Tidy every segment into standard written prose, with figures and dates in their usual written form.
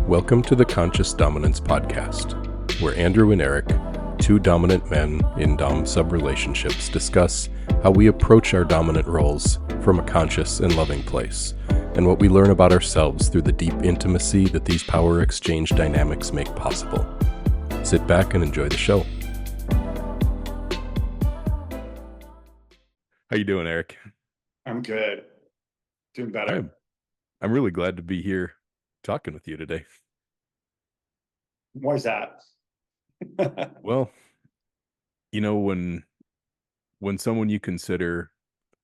Welcome to the Conscious Dominance Podcast, where Andrew and Eric, two dominant men in dom-sub relationships, discuss how we approach our dominant roles from a conscious and loving place, and what we learn about ourselves through the deep intimacy that these power exchange dynamics make possible. Sit back and enjoy the show. How you doing, Eric? I'm good. Doing better. I'm really glad to be here talking with you today. Why is that? Well, you know, when someone you consider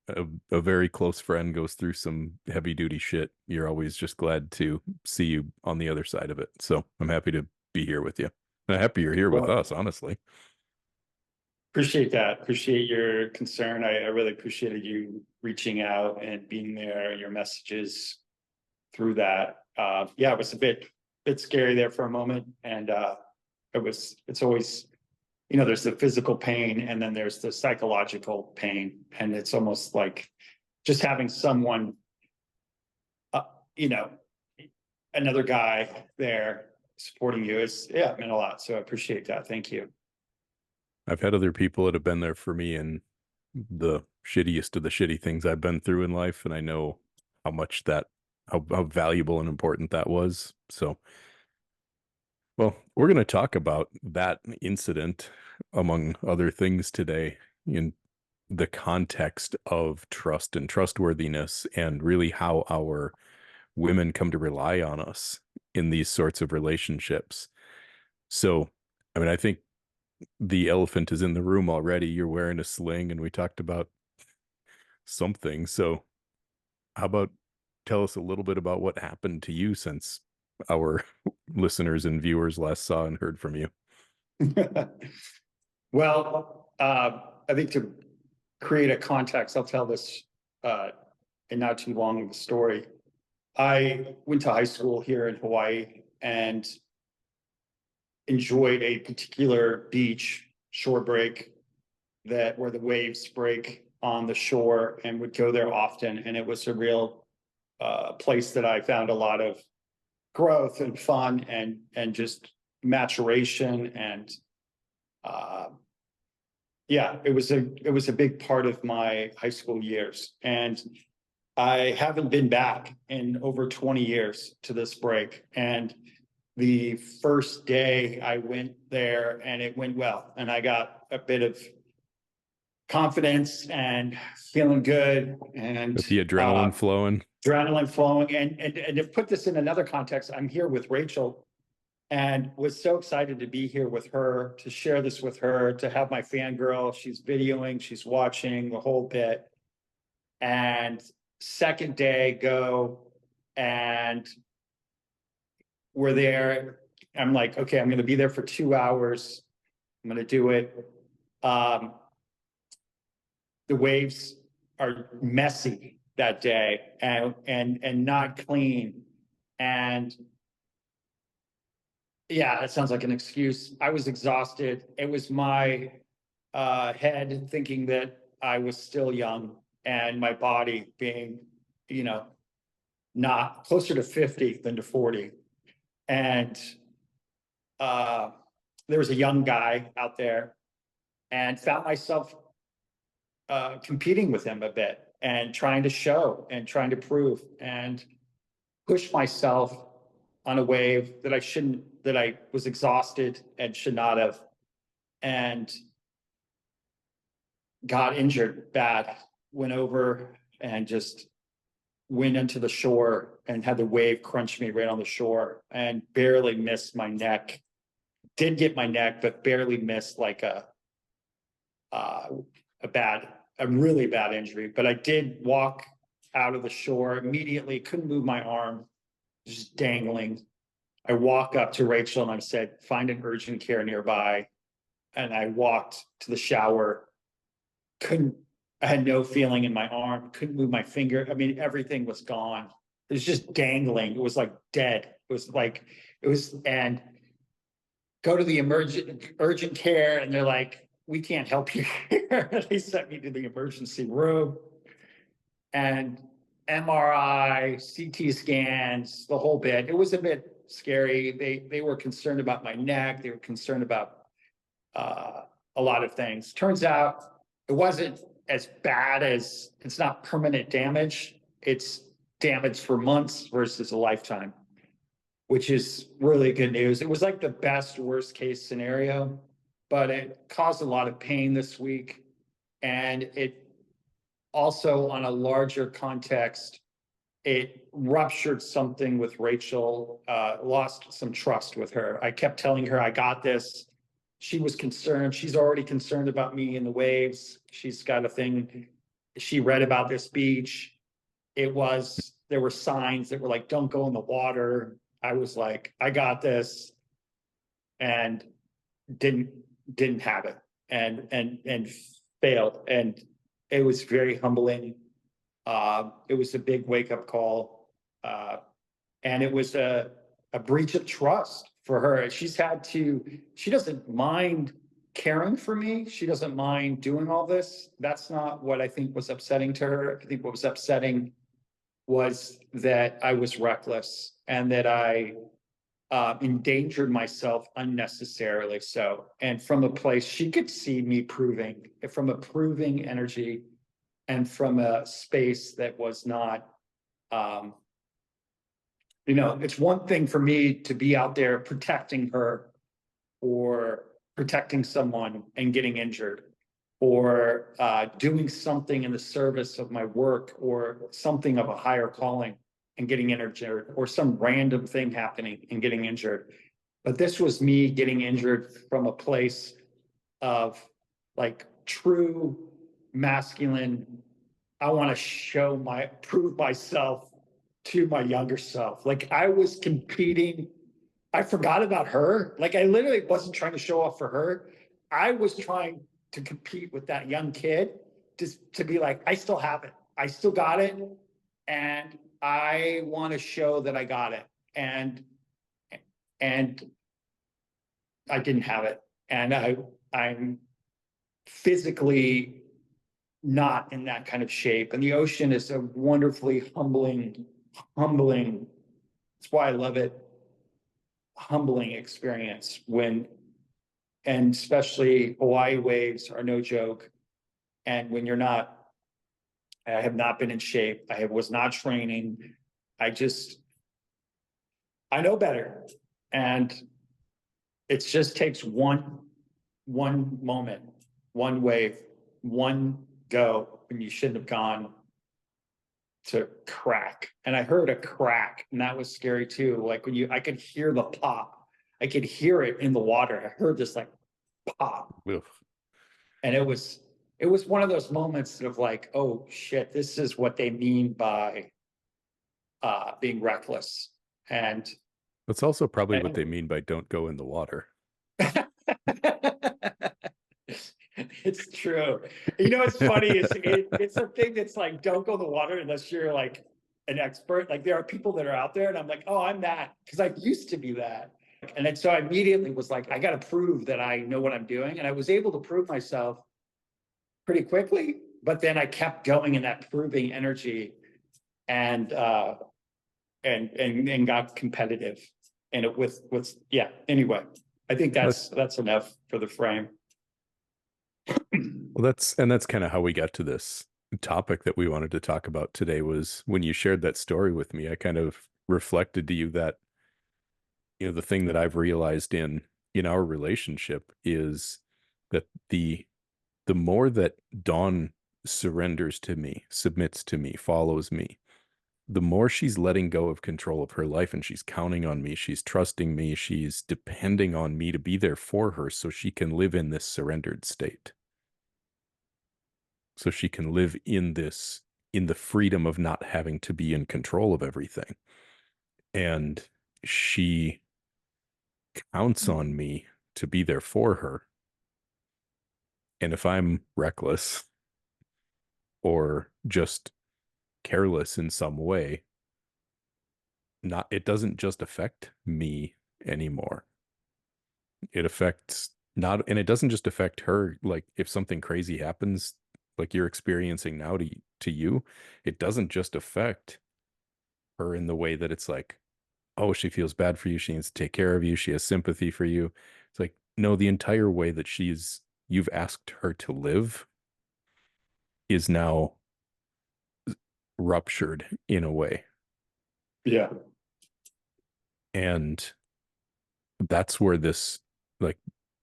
a very close friend goes through some heavy duty shit, you're always just glad to see you on the other side of it. So I'm happy to be here with you. I'm happy you're here with us, honestly. Appreciate that. Appreciate your concern. I really appreciated you reaching out and being there, your messages through that. It was a bit scary there for a moment. And it's always, there's the physical pain and then there's the psychological pain. And it's almost like just having someone, another guy there supporting you it meant a lot. So I appreciate that. Thank you. I've had other people that have been there for me in the shittiest of the shitty things I've been through in life. And I know how much how valuable and important that was. So, well, we're going to talk about that incident, among other things today, in the context of trust and trustworthiness, and really how our women come to rely on us in these sorts of relationships. So, I think the elephant is in the room already. You're wearing a sling, and we talked about something. So how about tell us a little bit about what happened to you since our listeners and viewers last saw and heard from you? Well, I think to create a context, I'll tell this in not too long of a story. I went to high school here in Hawaii and enjoyed a particular beach shore break where the waves break on the shore, and would go there often. And it was a real place that I found a lot of growth and fun and just maturation. And it was a big part of my high school years. And I haven't been back in over 20 years to this break. And the first day I went there and it went well, and I got a bit of confidence and feeling good, and With the adrenaline flowing. And to put this in another context, I'm here with Rachel and was so excited to be here with her, to share this with her, to have my fangirl. She's videoing, she's watching the whole bit. And second day go, and we're there. I'm like, okay, I'm going to be there for 2 hours. I'm going to do it. The waves are messy that day and not clean. And that sounds like an excuse. I was exhausted. It was my head thinking that I was still young, and my body being, not closer to 50 than to 40. And there was a young guy out there, and found myself competing with him a bit and trying to show and trying to prove and push myself on a wave that I was exhausted and should not have, and got injured bad. Went over and just went into the shore and had the wave crunch me right on the shore, and barely missed my neck. Did get my neck, but barely missed like a really bad injury. But I did walk out of the shore immediately, couldn't move my arm, just dangling. I walk up to Rachel and I said, find an urgent care nearby. And I walked to the shower. I had no feeling in my arm, couldn't move my finger. Everything was gone. It was just dangling. It was like dead. And go to the urgent care, and they're like, we can't help you here. They sent me to the emergency room, and MRI, CT scans, the whole bit. It was a bit scary. They were concerned about my neck. They were concerned about a lot of things. Turns out it wasn't as bad as, it's not permanent damage. It's damage for months versus a lifetime, which is really good news. It was like the best worst case scenario, but it caused a lot of pain this week. And it also, on a larger context, it ruptured something with Rachel, lost some trust with her. I kept telling her, I got this. She was concerned. She's already concerned about me in the waves. She's got a thing. She read about this beach. There were signs that were like, don't go in the water. I was like, I got this, and didn't have it, and failed. And it was very humbling. It was a big wake up call. And it was a breach of trust for her. She doesn't mind caring for me. She doesn't mind doing all this. That's not what I think was upsetting to her. I think what was upsetting was that I was reckless and that I endangered myself unnecessarily. So, and from a place she could see me from a proving energy, and from a space that was not, it's one thing for me to be out there protecting her or protecting someone and getting injured, or doing something in the service of my work or something of a higher calling and getting injured, or some random thing happening and getting injured. But this was me getting injured from a place of like true masculine, I want to prove myself to my younger self. Like I was competing. I forgot about her. Like I literally wasn't trying to show off for her. I was trying to compete with that young kid, just to be like, I still have it. I still got it. And I want to show that I got it. And I didn't have it. And I'm physically not in that kind of shape. And the ocean is a wonderfully humbling, that's why I love it, humbling experience and especially Hawaii waves are no joke. And when I have not been in shape, was not training. I know better. And it just takes one moment, one wave, one go when you shouldn't have gone, to crack. And I heard a crack, and that was scary too. Like I could hear the pop. I could hear it in the water. I heard this like pop. Oof. And it was one of those moments of like, oh shit, this is what they mean by being reckless. And That's also probably what they mean by don't go in the water. It's true. It's funny. It's a thing that's like, don't go in the water unless you're like an expert. Like there are people that are out there, and I'm like, oh, I'm that, because I used to be that. And then so I immediately was like, I got to prove that I know what I'm doing. And I was able to prove myself pretty quickly, but then I kept going in that proving energy, and got competitive. And it with anyway, I think that's enough for the frame. Well, that's kind of how we got to this topic that we wanted to talk about today. Was when you shared that story with me, I kind of reflected to you that, the thing that I've realized in our relationship is that the more that Dawn surrenders to me, submits to me, follows me, the more she's letting go of control of her life, and she's counting on me, she's trusting me, she's depending on me to be there for her so she can live in this surrendered state. So she can live in the freedom of not having to be in control of everything. And she counts on me to be there for her. And if I'm reckless or just careless in some way, it doesn't just affect me anymore. It affects and it doesn't just affect her. Like if something crazy happens, like you're experiencing now to you, it doesn't just affect her in the way that it's like, oh, she feels bad for you. She needs to take care of you. She has sympathy for you. It's like, no, the entire way that you've asked her to live is now ruptured in a way. Yeah. And that's where like,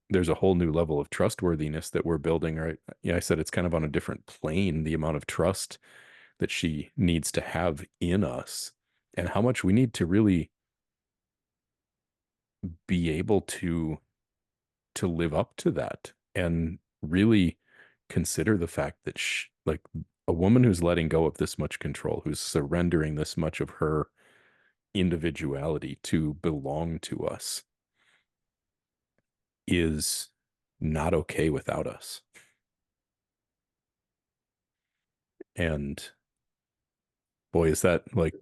there's a whole new level of trustworthiness that we're building, right? Yeah, I said it's kind of on a different plane, the amount of trust that she needs to have in us and how much we need to really be able to live up to that and really consider the fact that like a woman who's letting go of this much control, who's surrendering this much of her individuality to belong to us is not okay without us. And boy, is that like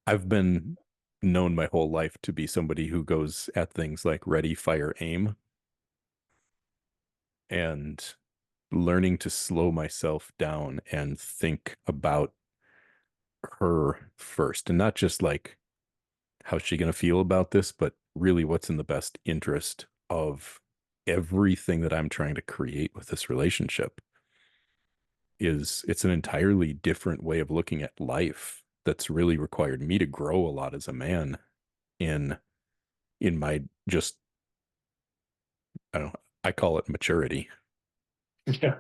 I've been known my whole life to be somebody who goes at things like ready, fire, aim, and learning to slow myself down and think about her first and not just like how's she going to feel about this, but really what's in the best interest of everything that I'm trying to create with this relationship. It's an entirely different way of looking at life that's really required me to grow a lot as a man in my just I don't know, I call it maturity. Yeah.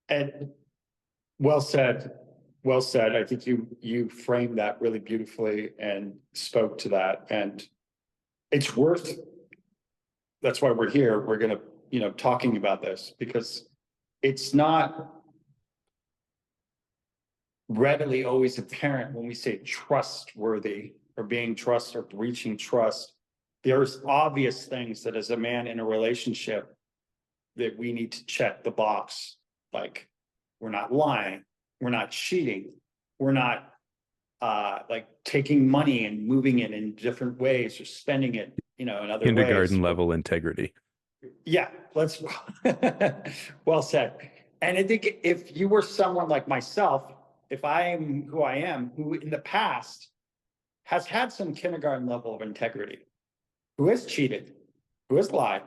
And well said. Well said. I think you framed that really beautifully and spoke to that. And it's worth, that's why we're here. We're gonna, talking about this because it's not readily always apparent when we say trustworthy or being trust or breaching trust. There's obvious things that as a man in a relationship that we need to check the box. Like we're not lying, we're not cheating, we're not like taking money and moving it in different ways or spending it, in other ways. Kindergarten level integrity. Yeah, let's well said. And I think if you were someone like myself, if I am who I am, who in the past has had some kindergarten level of integrity, who has cheated, who has lied,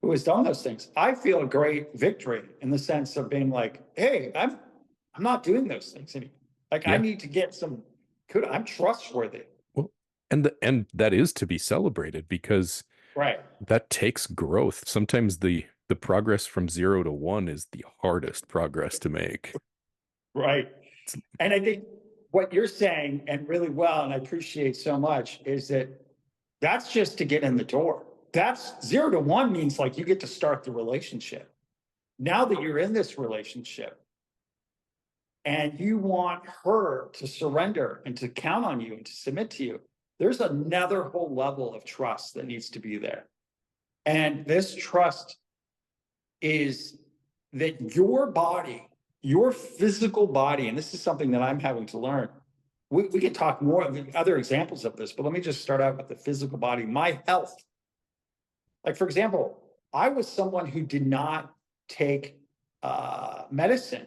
who has done those things, I feel a great victory in the sense of being like, hey, I'm not doing those things anymore. Like I Yeah. need to get some good, I'm trustworthy. Well, and that is to be celebrated because Right. that takes growth. Sometimes the progress from 0 to 1 is the hardest progress to make. Right. It's, And I think what you're saying, and really well, and I appreciate so much, is that that's just to get in the door. That's 0 to 1 means like you get to start the relationship. Now that you're in this relationship and you want her to surrender and to count on you and to submit to you, there's another whole level of trust that needs to be there. And this trust is that your body, your physical body, and this is something that I'm having to learn. We can talk more of other examples of this, but let me just start out with the physical body, my health. Like, for example, I was someone who did not take medicine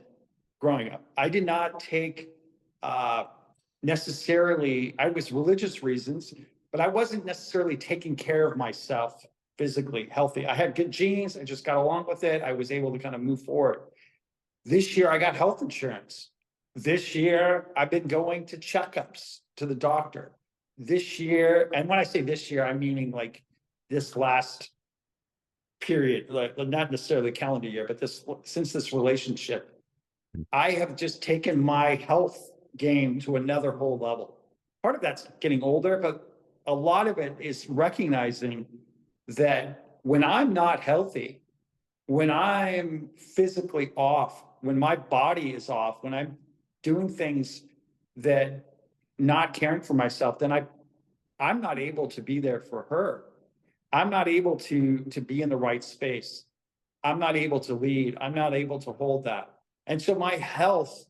growing up. I did not take necessarily, I was religious reasons, but I wasn't necessarily taking care of myself physically healthy. I had good genes. I just got along with it. I was able to kind of move forward. This year, I got health insurance. This year, I've been going to checkups to the doctor. This year, and when I say this year, I'm meaning like this last period, like not necessarily the calendar year, but since this relationship, I have just taken my health game to another whole level. Part of that's getting older, but a lot of it is recognizing that when I'm not healthy, when I'm physically off, when my body is off, when I'm doing things that not caring for myself, then I'm not able to be there for her. I'm not able to be in the right space. I'm not able to lead. I'm not able to hold that. And so my health,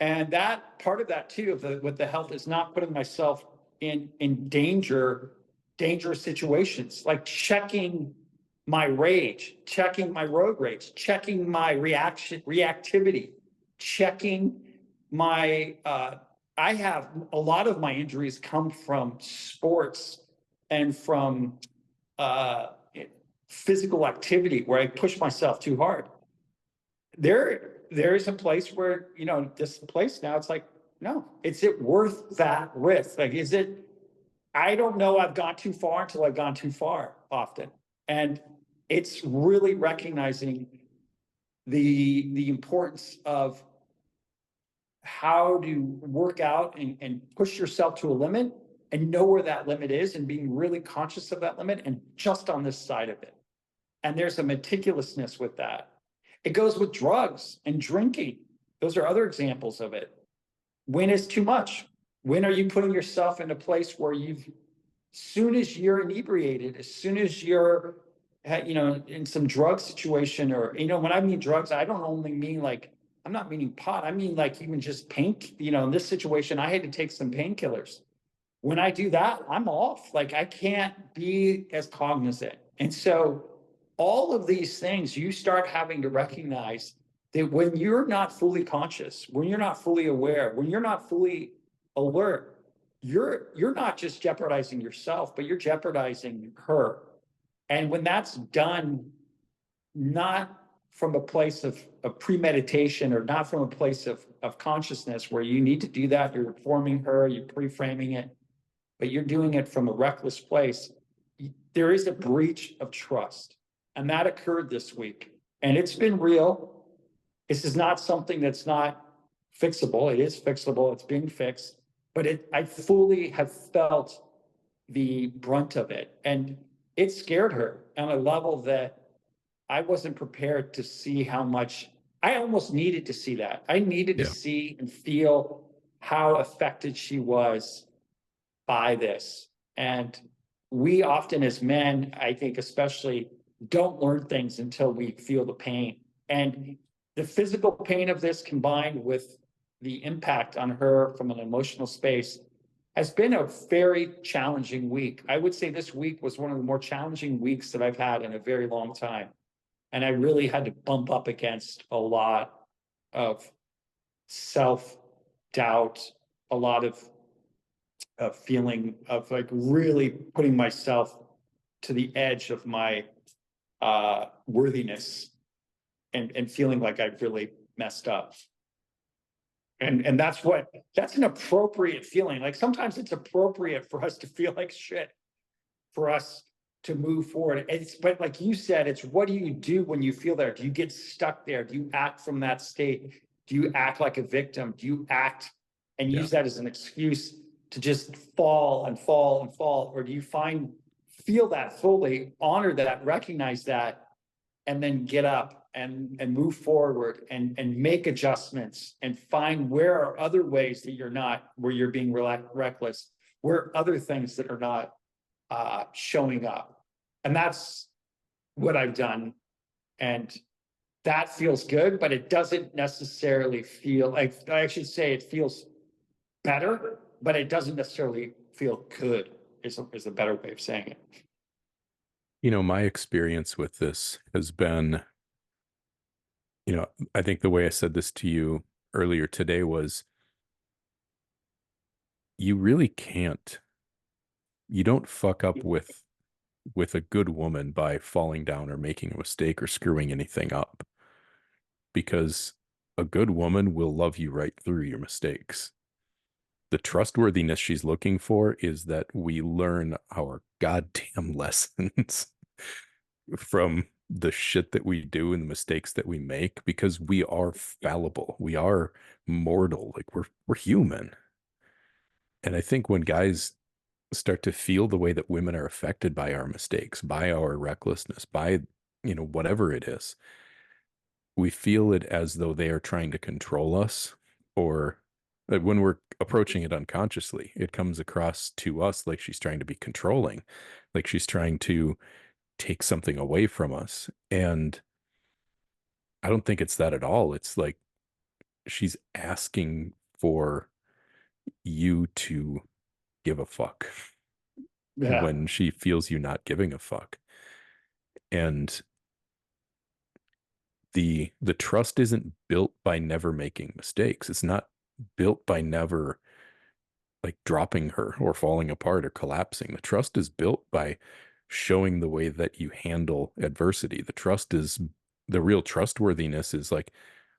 and that part of that too, with the health, is not putting myself in dangerous situations, like checking my rage, checking my road rage, checking my reactivity, checking my I have a lot of my injuries come from sports and from uh, physical activity where I push myself too hard. There is a place where, you know, this place now, it's like, no, is it worth that risk? Like, is it, I don't know, I've gone too far until I've gone too far often. And it's really recognizing the importance of how to work out and push yourself to a limit and know where that limit is and being really conscious of that limit and just on this side of it. And there's a meticulousness with that. It goes with drugs and drinking. Those are other examples of it. When is too much? When are you putting yourself in a place where you've, soon as you're inebriated, as soon as you're, you know, in some drug situation, or, you know, when I mean drugs, I don't only mean like, I'm not meaning pot. I mean like even just pain, you know, in this situation, I had to take some painkillers. When I do that, I'm off. Like I can't be as cognizant. And so all of these things, you start having to recognize that when you're not fully conscious, when you're not fully aware, when you're not fully alert, you're not just jeopardizing yourself, but you're jeopardizing her. And when that's done, not from a place of premeditation or not from a place of consciousness where you need to do that, you're informing her, you're pre-framing it, but you're doing it from a reckless place, there is a breach of trust. And that occurred this week. And it's been real. This is not something that's not fixable. It is fixable. It's being fixed. But I fully have felt the brunt of it. And it scared her on a level that I wasn't prepared to see how much. I almost needed to see that. I needed to see and feel how affected she was by this. And we often as men, I think especially, don't learn things until we feel the pain. And the physical pain of this combined with the impact on her from an emotional space has been a very challenging week. I would say this week was one of the more challenging weeks that I've had in a very long time. And I really had to bump up against a lot of self-doubt, a lot of feeling of like really putting myself to the edge of my worthiness and feeling like I've really messed up. And that's an appropriate feeling. Like sometimes it's appropriate for us to feel like shit, for us to move forward. But like you said, it's what do you do when you feel there? Do you get stuck there? Do you act from that state? Do you act like a victim? Do you act and use that as an excuse to just fall and fall and fall? Or do you feel that fully, honor that, recognize that, and then get up and move forward and make adjustments and find where are other ways that where you're being reckless, where are other things that are not showing up. And that's what I've done. And that feels good, but it doesn't necessarily feel like, I should say it feels better, but it doesn't necessarily feel good is a better way of saying it. You know, my experience with this has been, you know, I think the way I said this to you earlier today was you really can't, you don't fuck up with a good woman by falling down or making a mistake or screwing anything up, because a good woman will love you right through your mistakes. The trustworthiness she's looking for is that we learn our goddamn lessons from the shit that we do and the mistakes that we make, because we are fallible. We are mortal. Like we're human. And I think when guys start to feel the way that women are affected by our mistakes, by our recklessness, by, you know, whatever it is, we feel it as though they are trying to control us, or when we're approaching it unconsciously, it comes across to us like she's trying to be controlling, like she's trying to take something away from us. And I don't think it's that at all. It's like she's asking for you to give a fuck Yeah. when she feels you not giving a fuck. And the trust isn't built by never making mistakes. It's not built by never like dropping her or falling apart or collapsing. The trust is built by showing the way that you handle adversity. The real trustworthiness is like,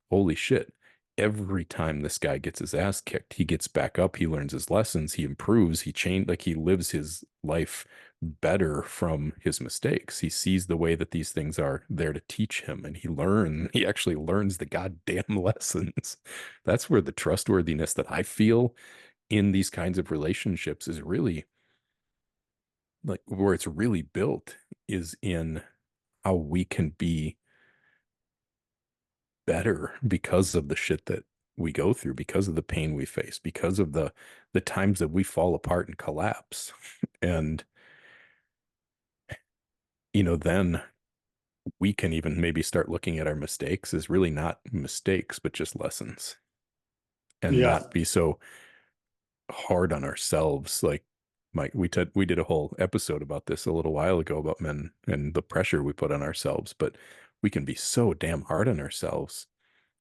holy shit. Every time this guy gets his ass kicked, he gets back up, he learns his lessons, he improves, like he lives his life better from his mistakes. He sees the way that these things are there to teach him, and he actually learns the goddamn lessons. That's where the trustworthiness that I feel in these kinds of relationships is really like where it's really built is in how we can be better because of the shit that we go through, because of the pain we face, because of the times that we fall apart and collapse. And then we can even maybe start looking at our mistakes as really not mistakes, but just lessons, and Yeah, not be so hard on ourselves. Like Mike, we did a whole episode about this a little while ago about men and the pressure we put on ourselves, but we can be so damn hard on ourselves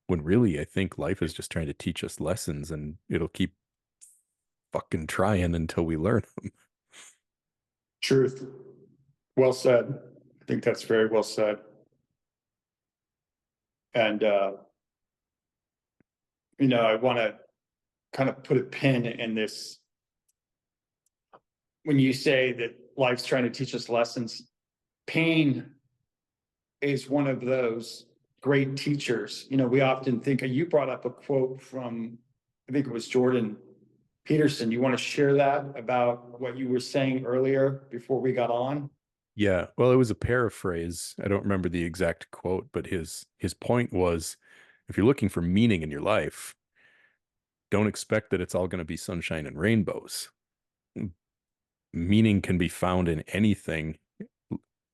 when really I think life is just trying to teach us lessons, and it'll keep fucking trying until we learn them. truth. Well said. I think that's very well said. And, I want to kind of put a pin in this. When you say that life's trying to teach us lessons, pain is one of those great teachers. We often think, you brought up a quote from, I think it was Jordan Peterson. You want to share that about what you were saying earlier before we got on? Yeah, well, it was a paraphrase. I don't remember the exact quote, but his point was, if you're looking for meaning in your life, don't expect that it's all going to be sunshine and rainbows. Meaning can be found in anything,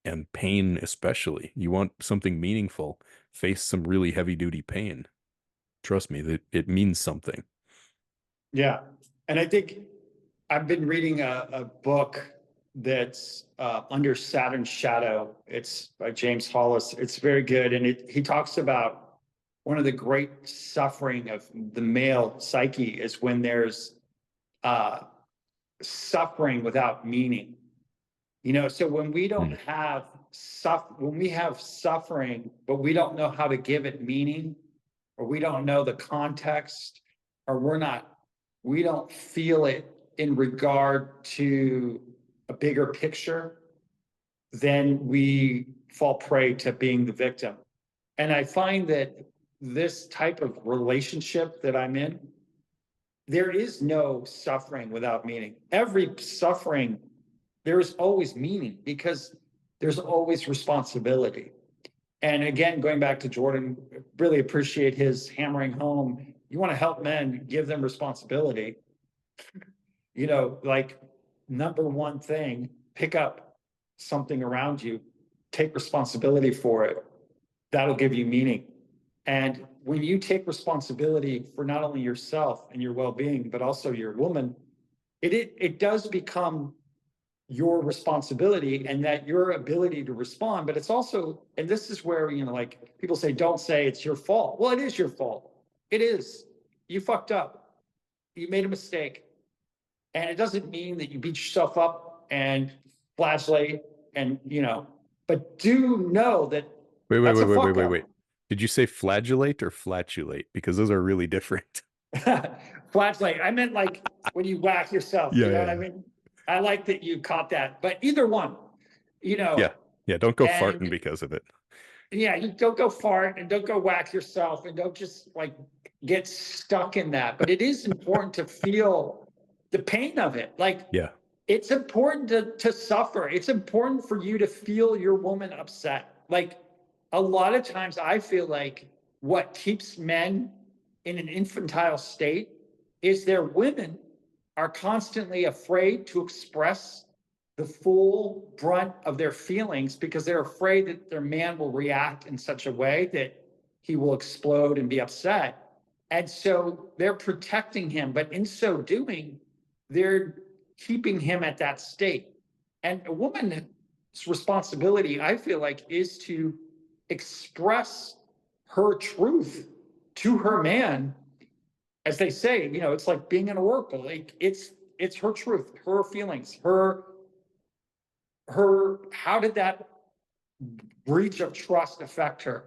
and pain especially. You want something meaningful, face some really heavy duty pain. Trust me, that it means something. Yeah. And I think I've been reading a book that's Under Saturn's Shadow. It's by James Hollis. It's very good. And he talks about one of the great suffering of the male psyche is when there's suffering without meaning. So when we don't Mm. have when we have suffering, but we don't know how to give it meaning, or we don't know the context, or we don't feel it in regard to a bigger picture, then we fall prey to being the victim. And I find that this type of relationship that I'm in, there is no suffering without meaning. Every suffering, there is always meaning because there's always responsibility. And again, going back to Jordan, really appreciate his hammering home. You want to help men, give them responsibility. Like number one thing, pick up something around you, take responsibility for it. That'll give you meaning. And when you take responsibility for not only yourself and your well-being, but also your woman, it does become your responsibility, and that your ability to respond. But it's also, and this is where, like people say, don't say it's your fault. Well, it is your fault. It is. You fucked up. You made a mistake. And it doesn't mean that you beat yourself up and flagellate and, but do know that Wait, wait, that's wait, a wait, wait, fuck wait, up. wait. Did you say flagellate or flatulate? Because those are really different. Flagellate. I meant like when you whack yourself, you Yeah, know yeah, what I yeah. mean? I like that you caught that, but either one, you Yeah. know, Yeah, don't go farting and because of it. yeah, you don't go fart and don't go whack yourself and don't just like get stuck in that. But it is important to feel the pain of it. Like Yeah. it's important to suffer. It's important for you to feel your woman upset. Like a lot of times I feel like what keeps men in an infantile state is their women are constantly afraid to express the full brunt of their feelings because they're afraid that their man will react in such a way that he will explode and be upset. And so they're protecting him, but in so doing, they're keeping him at that state. And a woman's responsibility, I feel like, is to express her truth to her man as they say, it's like being in a oracle. Like it's her truth, her feelings, how did that breach of trust affect her?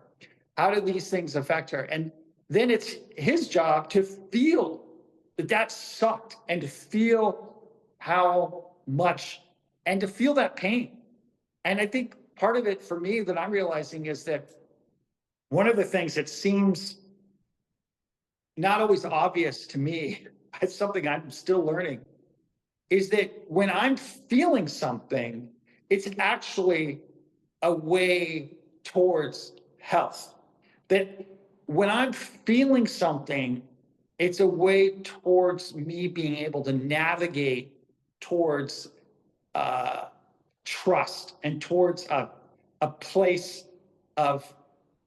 How did these things affect her? And then it's his job to feel that that sucked, and to feel how much, and to feel that pain. And I think part of it for me that I'm realizing is that one of the things that seems not always obvious to me, it's something I'm still learning, is that when I'm feeling something, it's actually a way towards health. That when I'm feeling something, it's a way towards me being able to navigate towards uh, trust, and towards a place of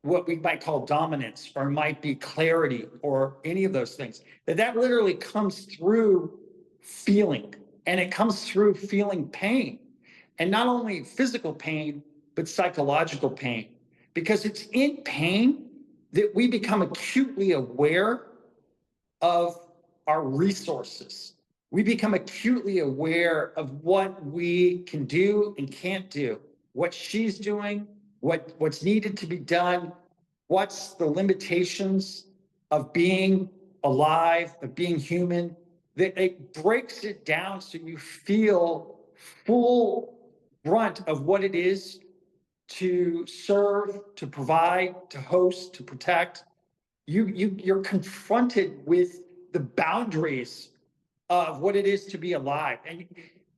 what we might call dominance, or might be clarity, or any of those things. That literally comes through feeling, and it comes through feeling pain, and not only physical pain, but psychological pain, because it's in pain that we become acutely aware of our resources. We become acutely aware of what we can do and can't do, what she's doing, what's needed to be done, what's the limitations of being alive, of being human. That it breaks it down so you feel full brunt of what it is to serve, to provide, to host, to protect. You're confronted with the boundaries of what it is to be alive.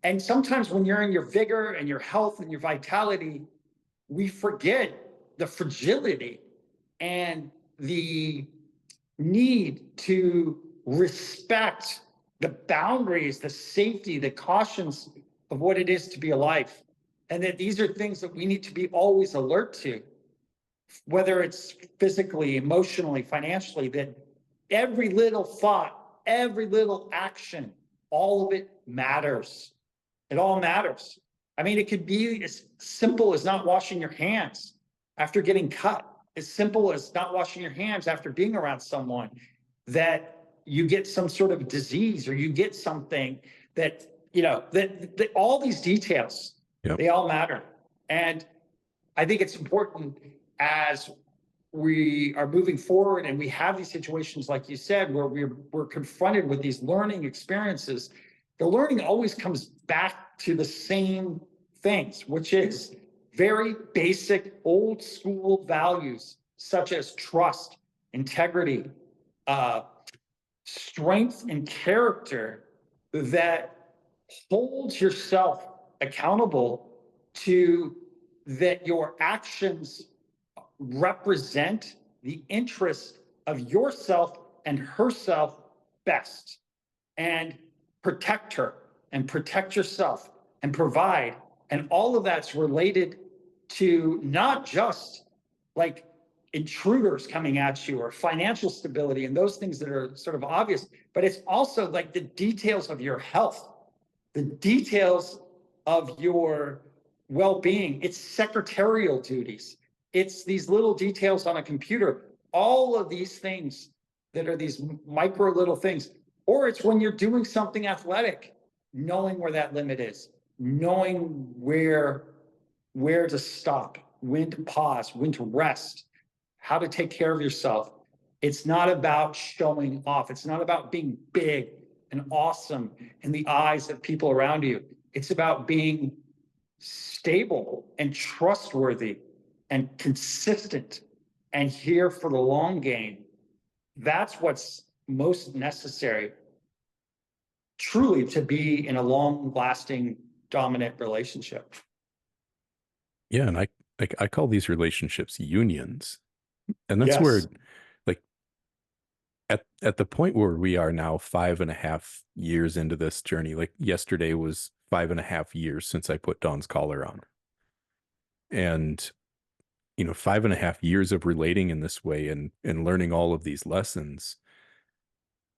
And sometimes when you're in your vigor and your health and your vitality, we forget the fragility and the need to respect the boundaries, the safety, the cautions of what it is to be alive. And that these are things that we need to be always alert to, whether it's physically, emotionally, financially, that every little thought, every little action, all of it matters. It all matters. I mean, it could be as simple as not washing your hands after getting cut, as simple as not washing your hands after being around someone that you get some sort of disease, or you get something that, that all these details, Yep. they all matter. And I think it's important, as we are moving forward and we have these situations, like you said, where we're confronted with these learning experiences. The learning always comes back to the same things, which is very basic old school values, such as trust, integrity, strength, and character, that holds yourself accountable to, that your actions represent the interest of yourself and herself best, and protect her and protect yourself and provide. And all of that's related to not just like intruders coming at you, or financial stability and those things that are sort of obvious, but it's also like the details of your health, the details of your well-being. It's secretarial duties. It's these little details on a computer, all of these things that are these micro little things. Or it's when you're doing something athletic, knowing where that limit is, knowing where to stop, when to pause, when to rest, how to take care of yourself. It's not about showing off. It's not about being big and awesome in the eyes of people around you. It's about being stable and trustworthy and consistent and here for the long game. That's what's most necessary, truly, to be in a long-lasting, dominant relationship. Yeah, and I call these relationships unions. And that's where, Yes. like, at the point where we are now, 5.5 years into this journey, like yesterday was 5.5 years since I put Dawn's collar on. And 5.5 years of relating in this way, and learning all of these lessons,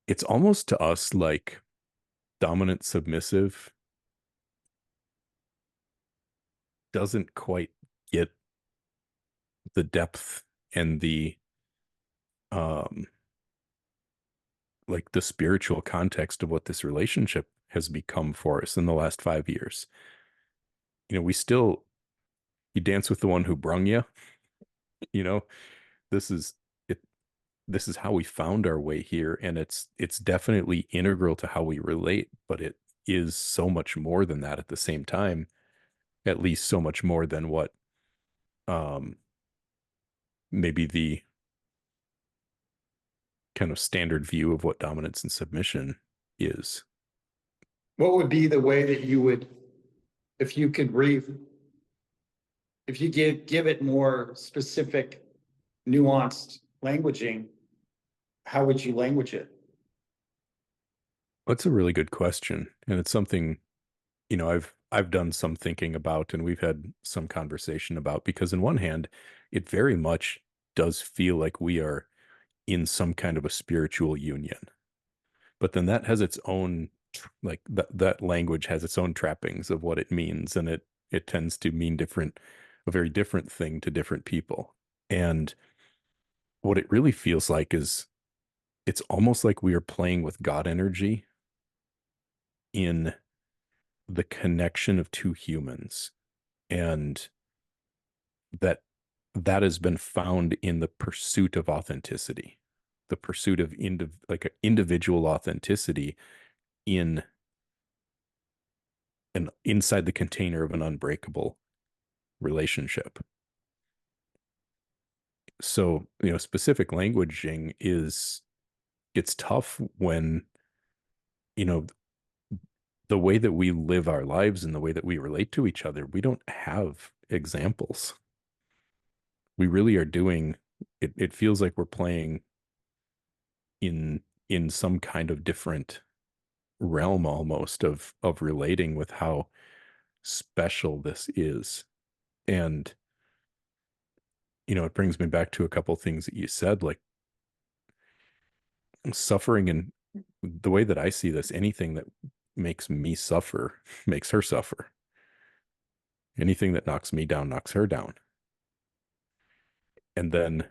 it's almost to us like dominant submissive doesn't quite get the depth and the um like the spiritual context of what this relationship has become for us in the last 5 years. We still, you dance with the one who brung you, you know, this is it. This is how we found our way here. And it's definitely integral to how we relate, but it is so much more than that at the same time, at least so much more than what, um, maybe the kind of standard view of what dominance and submission is. What would be the way that you would, if you could if you give it more specific, nuanced languaging, how would you language it? That's a really good question. And it's something, I've done some thinking about and we've had some conversation about, because in one hand, it very much does feel like we are in some kind of a spiritual union. But then that has its own, like that language has its own trappings of what it means, and it tends to mean a very different thing to different people. And what it really feels like is it's almost like we are playing with God energy in the connection of two humans, and that that has been found in the pursuit of authenticity, the pursuit of like individual authenticity in an inside the container of an unbreakable relationship. So, specific languaging it's tough when, you know, the way that we live our lives and the way that we relate to each other, we don't have examples. We really are doing it feels like we're playing in some kind of different realm almost of relating with how special this is. And it brings me back to a couple things that you said, like suffering, and the way that I see this, anything that makes me suffer makes her suffer. Anything that knocks me down knocks her down. And then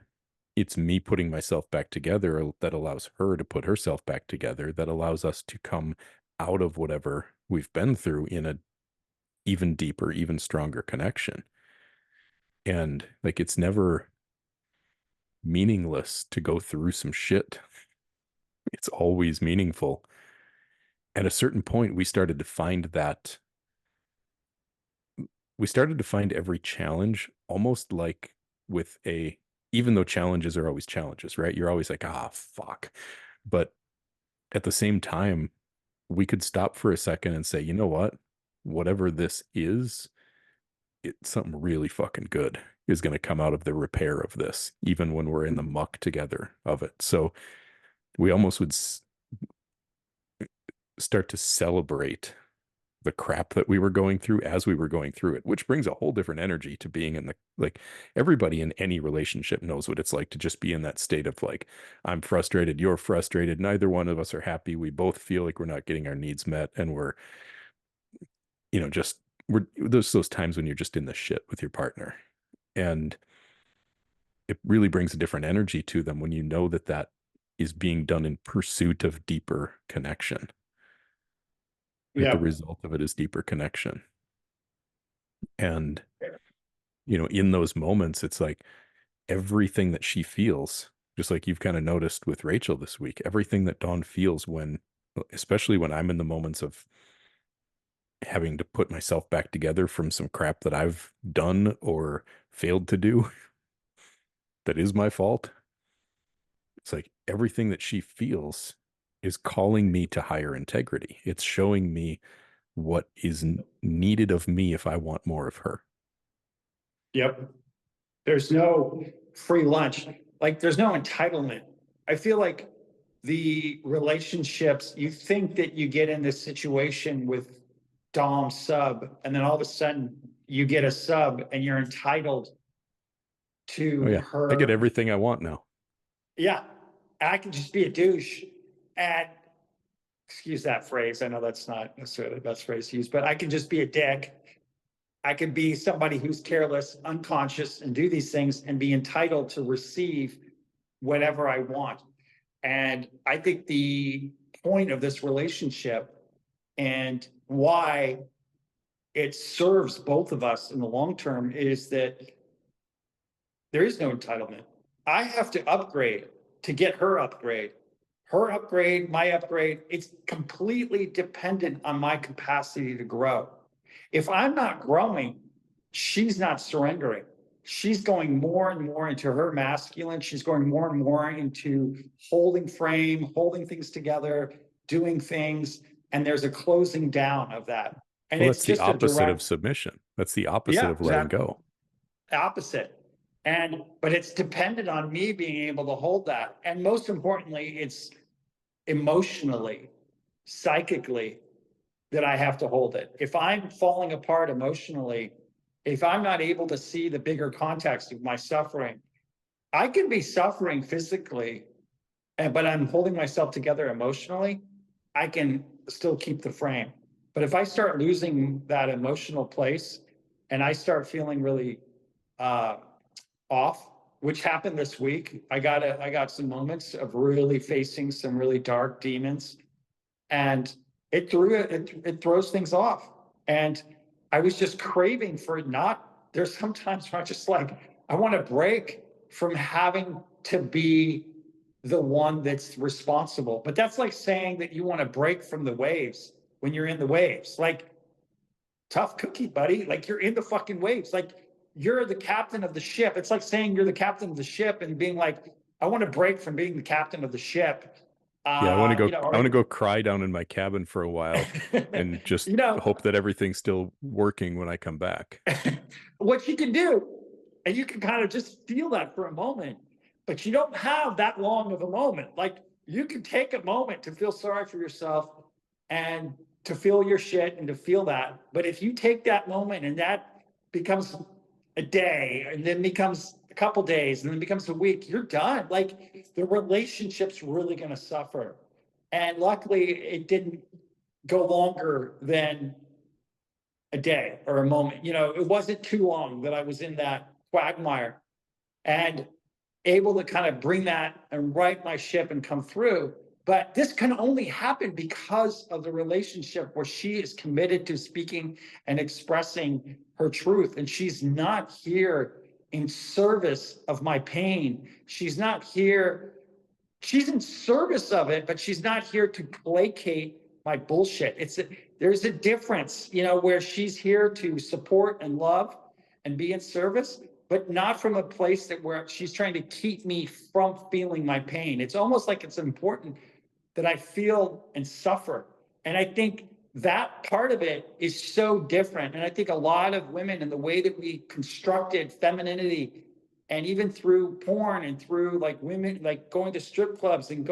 it's me putting myself back together that allows her to put herself back together, that allows us to come out of whatever we've been through in a even deeper, even stronger connection. And like it's never meaningless to go through some shit. It's always meaningful. At a certain point, we started to find every challenge almost like with even though challenges are always challenges, right? You're always like, fuck. But at the same time, we could stop for a second and say, you know what? Whatever this is, it's something really fucking good is going to come out of the repair of this, even when we're in the muck together of it. So we almost would start to celebrate the crap that we were going through as we were going through it, which brings a whole different energy to being in the, like, everybody in any relationship knows what it's like to just be in that state of like, I'm frustrated, you're frustrated, neither one of us are happy, we both feel like we're not getting our needs met, and just we're there's those times when you're just in the shit with your partner. And it really brings a different energy to them when you know that that is being done in pursuit of deeper connection. That the Yeah. result of it is deeper connection. And in those moments, it's like everything that she feels, just like you've kind of noticed with Rachel this week, everything that Dawn feels especially when I'm in the moments of having to put myself back together from some crap that I've done or failed to do that is my fault. It's like everything that she feels is calling me to higher integrity. It's showing me what is needed of me if I want more of her. Yep. There's no free lunch. Like there's no entitlement. I feel like the relationships, you think that you get in this situation with Dom sub, and then all of a sudden you get a sub and you're entitled Oh to yeah, I get her. everything I want now. Yeah, I can just be a douche. And excuse that phrase. I know that's not necessarily the best phrase to use, but I can just be a dick. I could be somebody who's careless, unconscious, and do these things and be entitled to receive whatever I want. And I think the point of this relationship and why it serves both of us in the long term is that there is no entitlement. I have to upgrade to get her upgrade. Her upgrade, my upgrade, it's completely dependent on my capacity to grow. If I'm not growing, she's not surrendering. She's going more and more into her masculine. She's going more and more into holding frame, holding things together, doing things. And there's a closing down of that. And Well, it's that's the just a opposite of direct, submission. That's the opposite yeah, of letting exactly. go. Opposite. But it's dependent on me being able to hold that. And most importantly, it's emotionally, psychically, that I have to hold it. If I'm falling apart emotionally, if I'm not able to see the bigger context of my suffering, I can be suffering physically, but I'm holding myself together emotionally, I can still keep the frame. But if I start losing that emotional place and I start feeling really uh, off, which happened this week, I got some moments of really facing some really dark demons, and it throws things off. And I was just craving for it not. There's sometimes where I'm just like, I want to break from having to be the one that's responsible. But that's like saying that you want to break from the waves when you're in the waves. Like, tough cookie, buddy. Like, you're in the fucking waves. Like, you're the captain of the ship. It's like saying you're the captain of the ship and being like, I want to break from being the captain of the ship. Yeah, I want to go. I want to Or go cry down in my cabin for a while and just you know, hope that everything's still working when I come back. what you can do, and you can kind of just feel that for a moment, but you don't have that long of a moment. Like, you can take a moment to feel sorry for yourself and to feel your shit and to feel that. But if you take that moment and that becomes a day and then becomes a couple days and then becomes a week, you're done. Like, the relationship's really going to suffer. And luckily, it didn't go longer than a day or a moment. It wasn't too long that I was in that quagmire and able to kind of bring that and right my ship and come through. But this can only happen because of the relationship where she is committed to speaking and expressing her truth. And she's not here in service of my pain. She's not here. She's in service of it, but she's not here to placate my bullshit. There's a difference, where she's here to support and love and be in service, but not from a place where she's trying to keep me from feeling my pain. It's almost like it's important that I feel and suffer. And I think that part of it is so different. And I think a lot of women and the way that we constructed femininity, and even through porn and through like women, like going to strip clubs and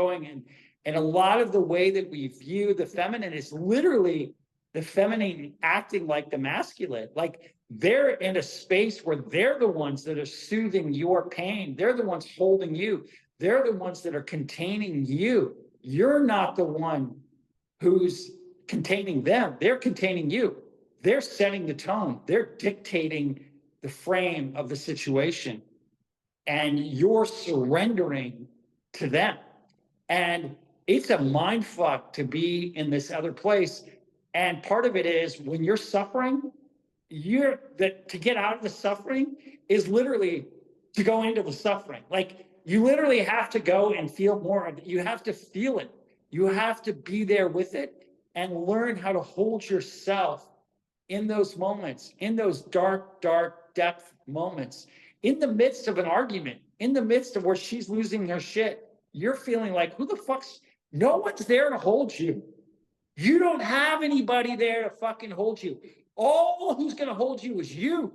and a lot of the way that we view the feminine is literally the feminine acting like the masculine. Like, they're in a space where they're the ones that are soothing your pain. They're the ones holding you. They're the ones that are containing you. You're not the one who's containing them. They're containing you. They're setting the tone. They're dictating the frame of the situation. And you're surrendering to them. And it's a mind fuck to be in this other place. And part of it is when you're suffering, to get out of the suffering is literally to go into the suffering. Like, you literally have to go and feel more of it. You have to feel it. You have to be there with it and learn how to hold yourself in those moments, in those dark, dark depth moments, in the midst of an argument, in the midst of where she's losing her shit. You're feeling like, who the fuck's, no one's there to hold you. You don't have anybody there to fucking hold you. All who's going to hold you is you.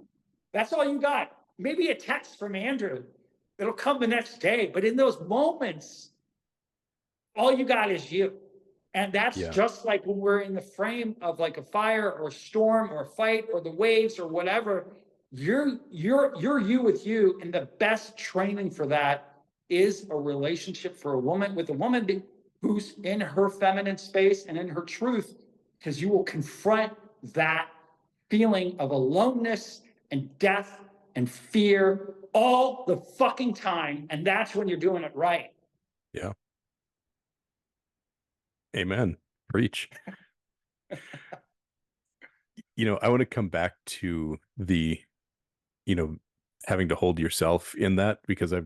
That's all you got. Maybe a text from Andrew. It'll come the next day. But in those moments, all you got is you. And that's Yeah. just like when we're in the frame of like a fire or a storm or a fight or the waves or whatever. You're you with you. And the best training for that is a relationship for a woman with a woman who's in her feminine space and in her truth, because you will confront that feeling of aloneness and death and fear all the fucking time. And that's when you're doing it right. Yeah. Amen. Preach. I want to come back to the, you know, having to hold yourself in that, because I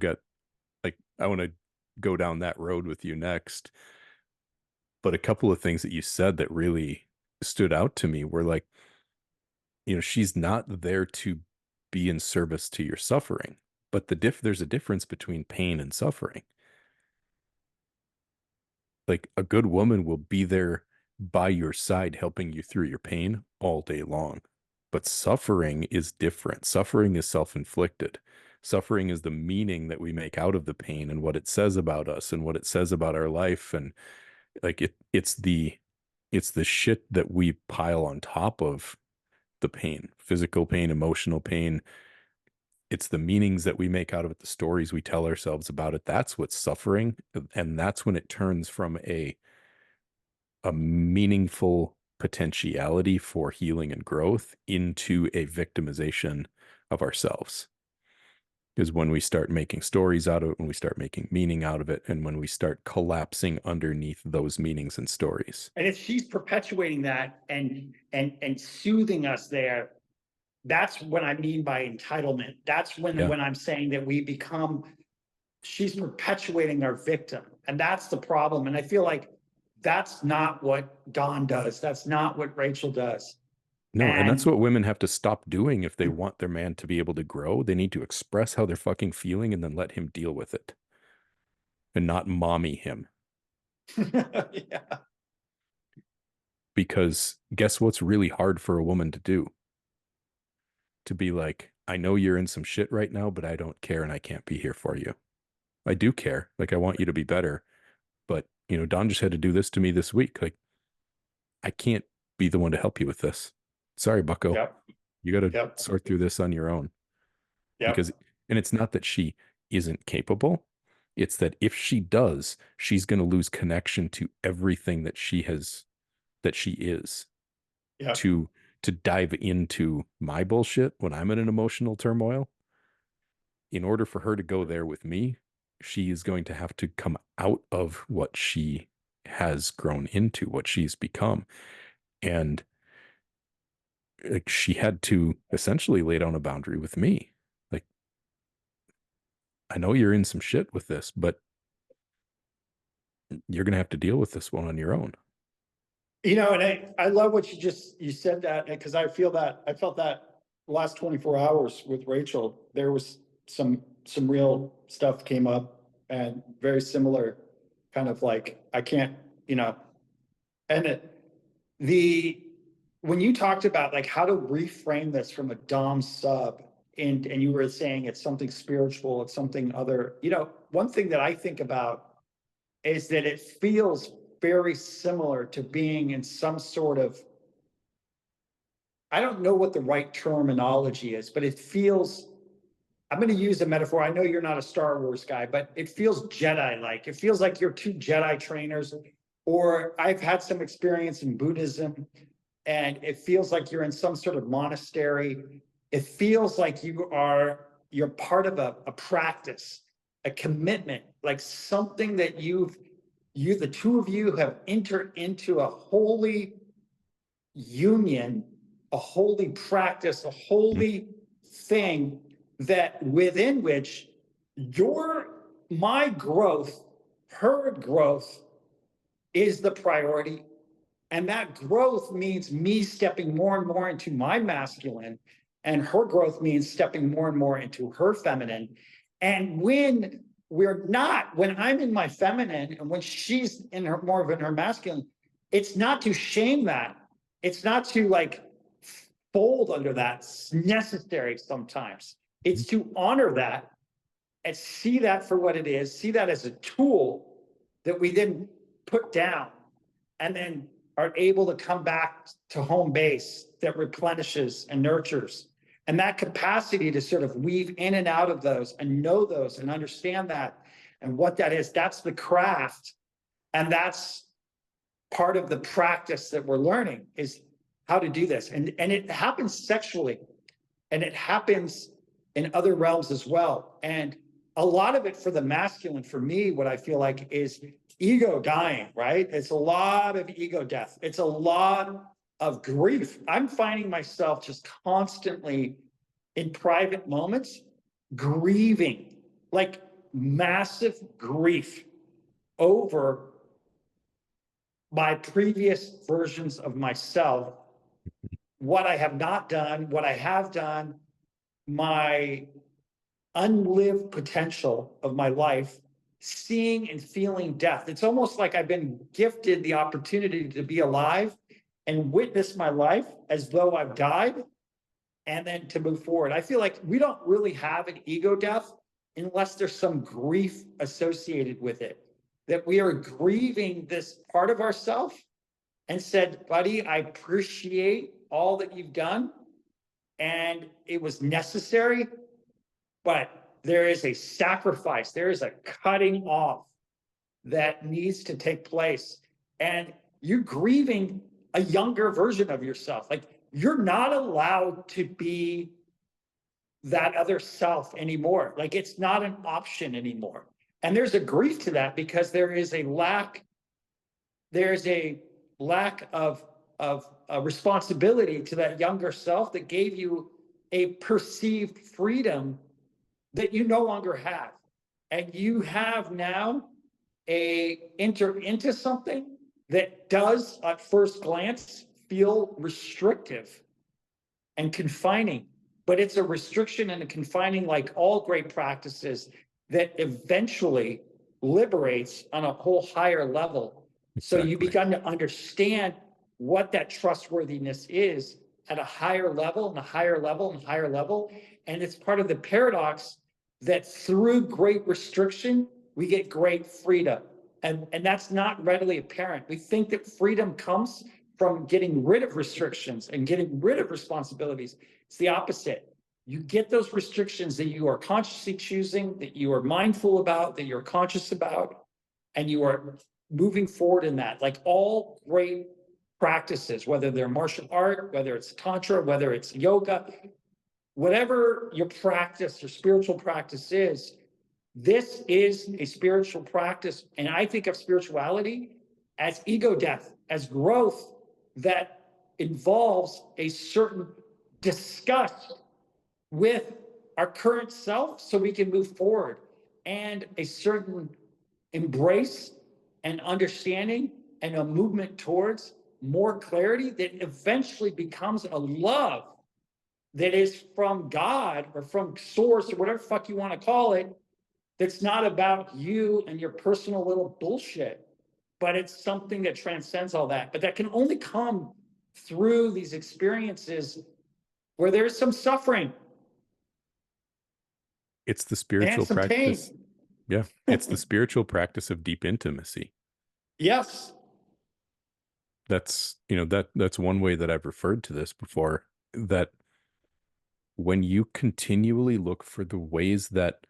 want to go down that road with you next. But a couple of things that you said that really stood out to me were like, she's not there to be in service to your suffering, but there's a difference between pain and suffering. Like a good woman will be there by your side, helping you through your pain all day long. But suffering is different. Suffering is self-inflicted. Suffering is the meaning that we make out of the pain and what it says about us and what it says about our life. And like it's the shit that we pile on top of the pain, physical pain, emotional pain. It's the meanings that we make out of it, the stories we tell ourselves about it. That's what's suffering. And that's when it turns from a meaningful potentiality for healing and growth into a victimization of ourselves. Is when we start making stories out of it, when we start making meaning out of it, and when we start collapsing underneath those meanings and stories. And if she's perpetuating that and soothing us there, that's what I mean by entitlement. That's when I'm saying that she's perpetuating our victim. And that's the problem. And I feel like that's not what Dawn does. That's not what Rachel does. No, and that's And what women have to stop doing if they want their man to be able to grow. They need to express how they're fucking feeling and then let him deal with it and not mommy him. yeah. Because guess what's really hard for a woman to do? To be like, I know you're in some shit right now, but I don't care and I can't be here for you. I do care. Like, I want you to be better. But, Don just had to do this to me this week. Like, I can't be the one to help you with this. Sorry, bucko. Yep. You got to Yep. sort through this on your own. Yep. And it's not that she isn't capable. It's that if she does, she's going to lose connection to everything that she is Yep. to dive into my bullshit when I'm in an emotional turmoil. In order for her to go there with me, she is going to have to come out of what she has grown into, what she's become. And like she had to essentially lay down a boundary with me. Like, I know you're in some shit with this, but you're going to have to deal with this one on your own. And I love what you said that, because I felt that the last 24 hours with Rachel, there was some real stuff came up and very similar kind of like, I can't, and when you talked about like how to reframe this from a Dom sub, and you were saying it's something spiritual, it's something other, one thing that I think about is that it feels very similar to being in some sort of, I don't know what the right terminology is, but it feels, I'm going to use a metaphor. I know you're not a Star Wars guy, but it feels Jedi-like. It feels like you're two Jedi trainers, or I've had some experience in Buddhism, and it feels like you're in some sort of monastery. It feels like you're part of a practice, a commitment, like something that the two of you have entered into a holy union, a holy practice, a holy thing that within which my growth, her growth is the priority. And that growth means me stepping more and more into my masculine, and her growth means stepping more and more into her feminine. And when I'm in my feminine and when she's in her more in her masculine, it's not to shame that. It's not to like fold under that. It's necessary sometimes. It's to honor that and see that for what it is, see that as a tool that we then put down and then are able to come back to home base that replenishes and nurtures. And that capacity to sort of weave in and out of those and know those and understand that and what that is, that's the craft. And that's part of the practice that we're learning is how to do this. And it happens sexually and it happens in other realms as well. And a lot of it for the masculine, for me, what I feel like is ego dying, right? It's a lot of ego death. It's a lot of grief. I'm finding myself just constantly in private moments grieving, like massive grief over my previous versions of myself, what I have not done, what I have done, my unlived potential of my life, seeing and feeling death. It's almost like I've been gifted the opportunity to be alive and witness my life as though I've died, and then to move forward. I feel like we don't really have an ego death unless there's some grief associated with it, that we are grieving this part of ourselves and said, buddy, I appreciate all that you've done and it was necessary, but there is a sacrifice, there is a cutting off that needs to take place. And you're grieving a younger version of yourself. Like, you're not allowed to be that other self anymore. Like, it's not an option anymore. And there's a grief to that because there's a lack of responsibility to that younger self that gave you a perceived freedom that you no longer have. And you have now enter into something that does at first glance feel restrictive and confining, but it's a restriction and a confining, like all great practices, that eventually liberates on a whole higher level. Exactly. So you begin to understand what that trustworthiness is at a higher level and a higher level and a higher level. And it's part of the paradox that through great restriction, we get great freedom. And that's not readily apparent. We think that freedom comes from getting rid of restrictions and getting rid of responsibilities. It's the opposite. You get those restrictions that you are consciously choosing, that you are mindful about, that you're conscious about, and you are moving forward in that. Like all great practices, whether they're martial art, whether it's tantra, whether it's yoga, whatever your practice, your spiritual practice is, this is a spiritual practice. And I think of spirituality as ego death, as growth that involves a certain disgust with our current self so we can move forward, and a certain embrace and understanding and a movement towards more clarity that eventually becomes a love that is from God or from source or whatever fuck you want to call it, that's not about you and your personal little bullshit, but it's something that transcends all that. But that can only come through these experiences where there's some suffering. It's the spiritual practice. Pain. Yeah. It's the spiritual practice of deep intimacy. Yes. That's, that's one way that I've referred to this before, that when you continually look for the ways that,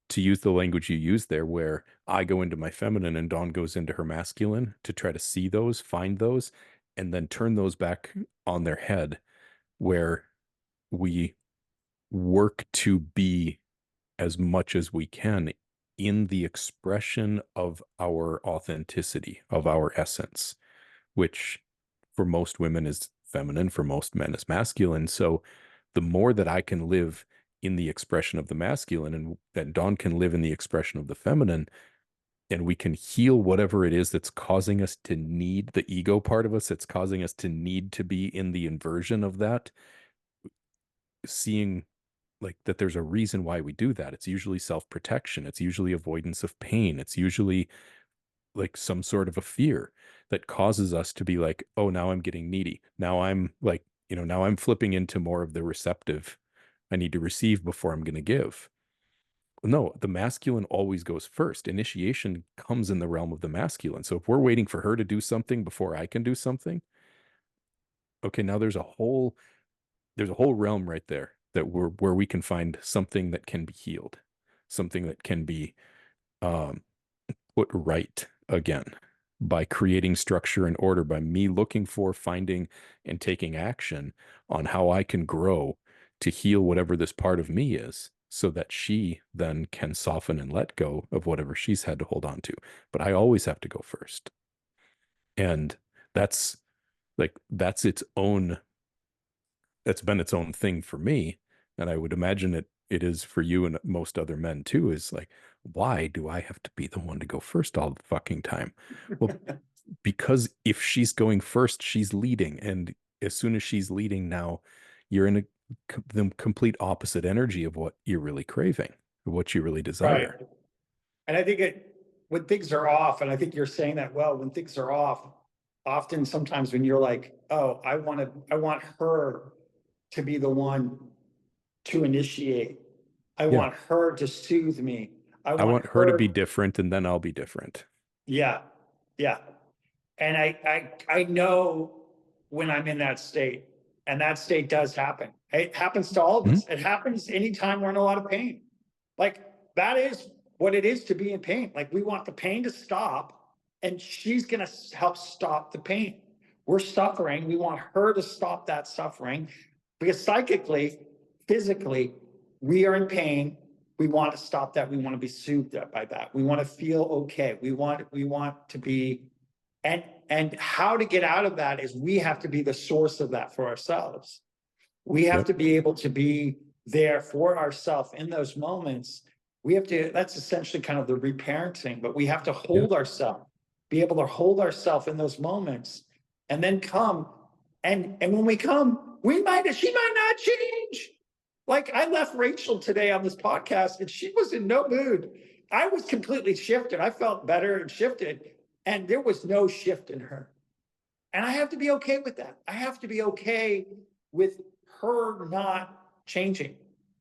to use the language you use there, where I go into my feminine and Dawn goes into her masculine, to try to see those, find those, and then turn those back on their head, where we work to be as much as we can in the expression of our authenticity, of our essence, which for most women is feminine, for most men is masculine. So the more that I can live in the expression of the masculine, and that Dawn can live in the expression of the feminine, and we can heal whatever it is that's causing us to need, the ego part of us that's causing us to need to be in the inversion of that, seeing like that there's a reason why we do that. It's usually self-protection. It's usually avoidance of pain. It's usually like some sort of a fear that causes us to be like, oh, now I'm getting needy. Now I'm like, now I'm flipping into more of the receptive. I need to receive before I'm going to give. No, the masculine always goes first. Initiation comes in the realm of the masculine. So if we're waiting for her to do something before I can do something, okay, now there's a whole realm right there that where we can find something that can be healed, something that can be put right again by creating structure and order, by me looking for, finding, and taking action on how I can grow to heal whatever this part of me is, so that she then can soften and let go of whatever she's had to hold on to. But I always have to go first. And that's that's its own, it's been its own thing for me. And I would imagine it is for you and most other men too, is like, why do I have to be the one to go first all the fucking time? Well, because if she's going first, she's leading. And as soon as she's leading now, you're in the complete opposite energy of what you're really craving, what you really Right. desire. And I think when things are off, and I think you're saying that well, when things are off, often sometimes when you're like, oh, I want her to be the one to initiate. I Yeah. want her to soothe me. I I want want her to be her. different and then I'll be different. Yeah. Yeah. And I know when I'm in that state, and that state does happen. It happens to all of Mhm. us. It happens anytime we're in a lot of pain. Like that is what it is to be in pain. Like we want the pain to stop, and she's going to help stop the pain. We're suffering. We want her to stop that suffering because psychically, physically, we are in pain. We want to stop that. We want to be soothed by that. We want to feel okay. We want to be, and how to get out of that is we have to be the source of that for ourselves. We have Yep. to be able to be there for ourselves in those moments. We have to, that's essentially kind of the reparenting, but we have to Yeah. hold ourselves, be able to hold ourselves in those moments and then come. And when we come, she might not change. Like I left Rachel today on this podcast and she was in no mood. I was completely shifted. I felt better and shifted, and there was no shift in her. And I have to be okay with that. I have to be okay with her not changing.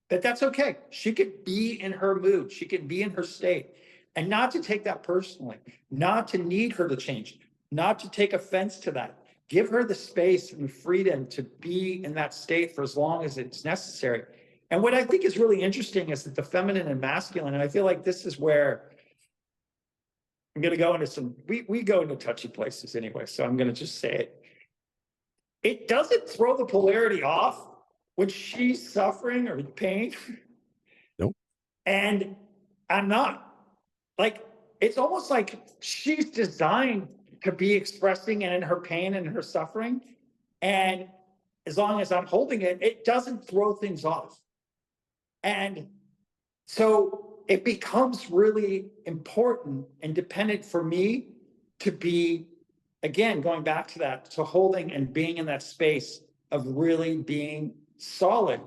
That's okay. She could be in her mood. She could be in her state, and not to take that personally, not to need her to change, not to take offense to that. Give her the space and freedom to be in that state for as long as it's necessary. And what I think is really interesting is that the feminine and masculine, and I feel like this is where I'm going to go into some, we go into touchy places anyway, so I'm going to just say it. It doesn't throw the polarity off when she's suffering or in pain. Nope. And I'm not. Like, it's almost like she's designed to be expressing and in her pain and her suffering. And as long as I'm holding it, it doesn't throw things off. And so it becomes really important and dependent for me to be, again, going back to that, to holding and being in that space of really being solid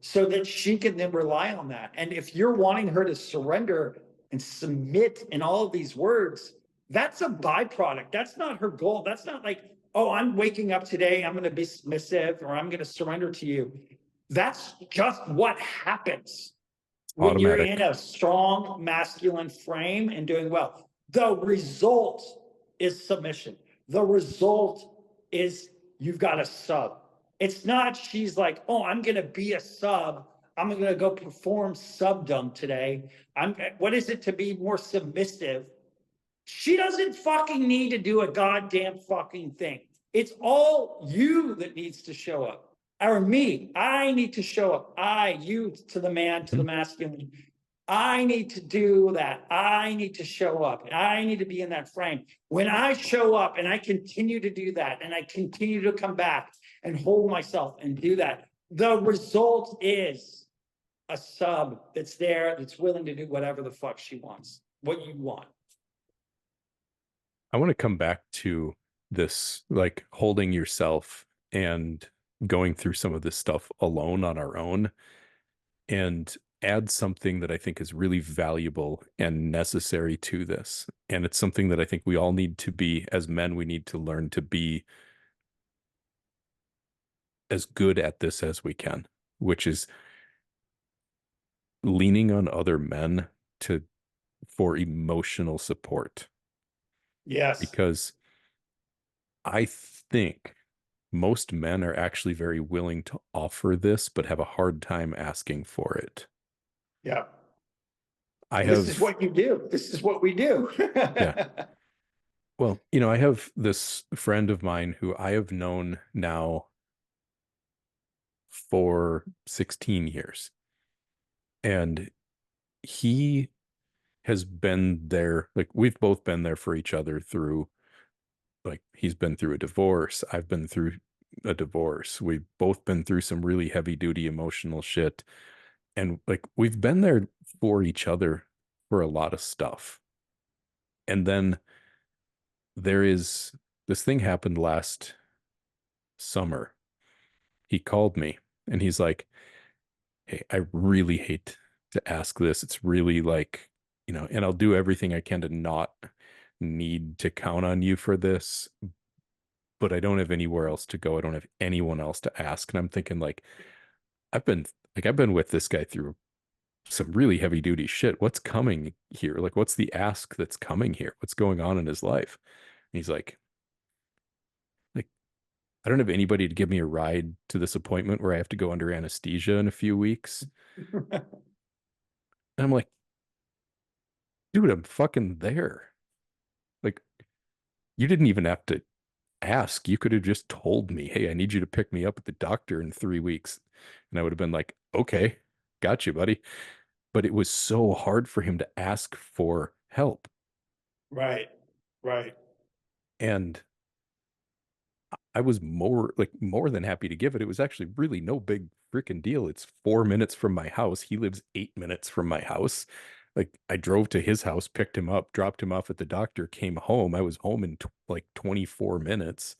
so that she can then rely on that. And if you're wanting her to surrender and submit in all of these words, that's a byproduct. That's not her goal. That's not like, oh, I'm waking up today, I'm going to be submissive or I'm going to surrender to you. That's just what happens when you're in Automatic. a strong masculine frame and doing well. The result is submission. The result is you've got a sub. It's not she's like, oh, I'm going to be a sub. I'm going to go perform subdom today. What is it to be more submissive? She doesn't fucking need to do a goddamn fucking thing. It's all you that needs to show up. Or me. I need to show up. You to the man, to the Mhm. masculine. I need to do that. I need to show up. I need to be in that frame. When I show up and I continue to do that and I continue to come back and hold myself and do that, the result is a sub that's there, that's willing to do whatever the fuck she wants, what you want. I want to come back to this, like holding yourself and going through some of this stuff alone on our own, and add something that I think is really valuable and necessary to this. And it's something that I think we all need to be, as men, we need to learn to be as good at this as we can, which is leaning on other men to for emotional support. Yes. Because I think most men are actually very willing to offer this, but have a hard time asking for it. Yeah. I This is have, what you do. This is what we do. yeah. Well, I have this friend of mine who I have known now for 16 years. And he has been there, like we've both been there for each other through, like he's been through a divorce. I've been through a divorce. We've both been through some really heavy duty emotional shit. And like we've been there for each other for a lot of stuff. And then there is this thing happened last summer. He called me and he's like, "Hey, I really hate to ask this. It's really like, and I'll do everything I can to not need to count on you for this, but I don't have anywhere else to go. I don't have anyone else to ask." And I'm thinking like, I've been I've been with this guy through some really heavy duty shit. What's coming here? Like, what's the ask that's coming here? What's going on in his life? And he's like, I don't have anybody to give me a ride to this appointment where I have to go under anesthesia in a few weeks. And I'm like, dude, I'm fucking there. Like, you didn't even have to ask. You could have just told me, hey, I need you to pick me up at the doctor in 3 weeks. And I would have been like, okay, got you, buddy. But it was so hard for him to ask for help. Right, right, And I was more than happy to give it. It was actually really no big freaking deal. It's 4 minutes from my house. He lives 8 minutes from my house. Like I drove to his house, picked him up, dropped him off at the doctor, came home. I was home in like 24 minutes.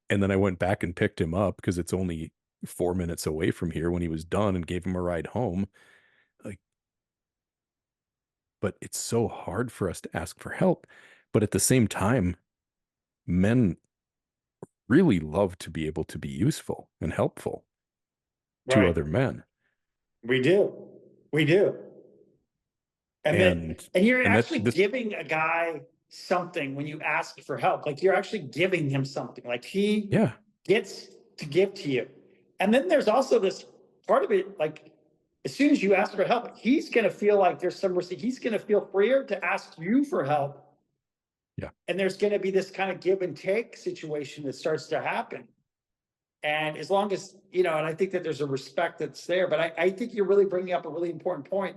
And then I went back and picked him up because it's only 4 minutes away from here when he was done and gave him a ride home. Like, but it's so hard for us to ask for help. But at the same time, men really love to be able to be useful and helpful to right. other men. We do. We do. And And you're and that actually this giving a guy something when you ask for help. Like you're actually giving him something. Like he yeah, gets to give to you. And then there's also this part of it, like as soon as you ask for help, he's gonna feel like there's some receipt. He's gonna feel freer to ask you for help. yeah, And there's gonna be this kind of give and take situation that starts to happen. And as long as, and I think that there's a respect that's there, but I think you're really bringing up a really important point.